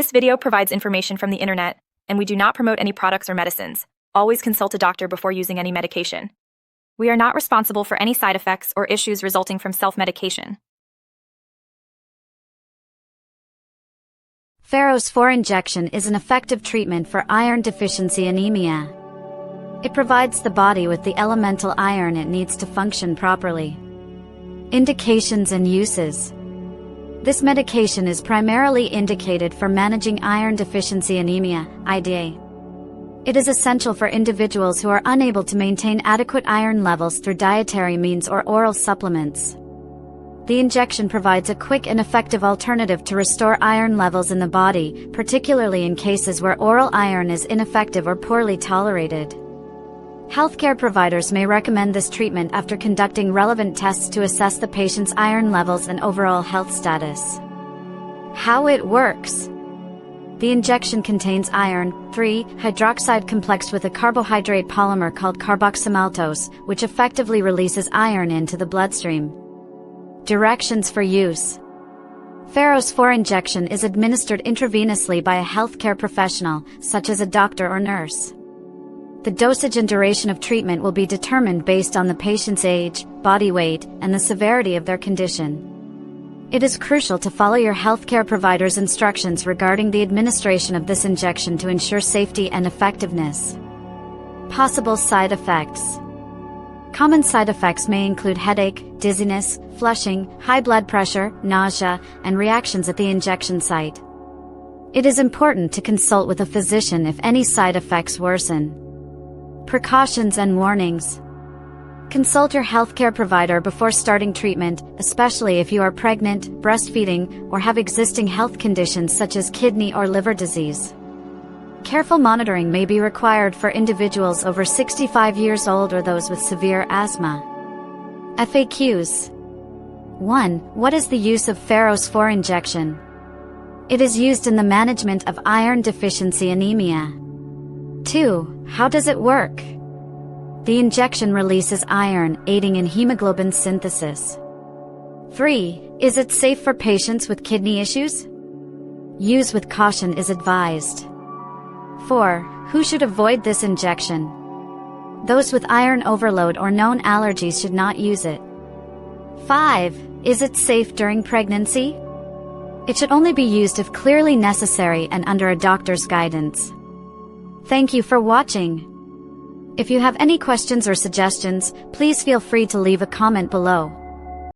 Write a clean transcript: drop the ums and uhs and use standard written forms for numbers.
This video provides information from the internet, and we do not promote any products or medicines. Always consult a doctor before using any medication. We are not responsible for any side effects or issues resulting from self-medication. Ferose IV Injection is an effective treatment for iron deficiency anemia. It provides the body with the elemental iron it needs to function properly. Indications and uses. This medication is primarily indicated for managing iron deficiency anemia, IDA. It is essential for individuals who are unable to maintain adequate iron levels through dietary means or oral supplements. The injection provides a quick and effective alternative to restore iron levels in the body, particularly in cases where oral iron is ineffective or poorly tolerated. Healthcare providers may recommend this treatment after conducting relevant tests to assess the patient's iron levels and overall health status. How it works. The injection contains iron 3-hydroxide complexed with a carbohydrate polymer called carboxymaltose, which effectively releases iron into the bloodstream. Directions for use. Ferose IV Injection is administered intravenously by a healthcare professional, such as a doctor or nurse. The dosage and duration of treatment will be determined based on the patient's age, body weight, and the severity of their condition. It is crucial to follow your healthcare provider's instructions regarding the administration of this injection to ensure safety and effectiveness. Possible side effects. Common side effects may include headache, dizziness, flushing, high blood pressure, nausea, and reactions at the injection site. It is important to consult with a physician if any side effects worsen. Precautions and warnings. Consult your healthcare provider before starting treatment, especially if you are pregnant, breastfeeding, or have existing health conditions such as kidney or liver disease. Careful monitoring may be required for individuals over 65 years old or those with severe asthma. FAQs. 1. What is the use of Ferose IV Injection? It is used in the management of iron deficiency anemia. 2. How does it work? The injection releases iron, aiding in hemoglobin synthesis. 3. Is it safe for patients with kidney issues? Use with caution is advised. 4. Who should avoid this injection? Those with iron overload or known allergies should not use it. 5. Is it safe during pregnancy? It should only be used if clearly necessary and under a doctor's guidance. Thank you for watching. If you have any questions or suggestions, please feel free to leave a comment below.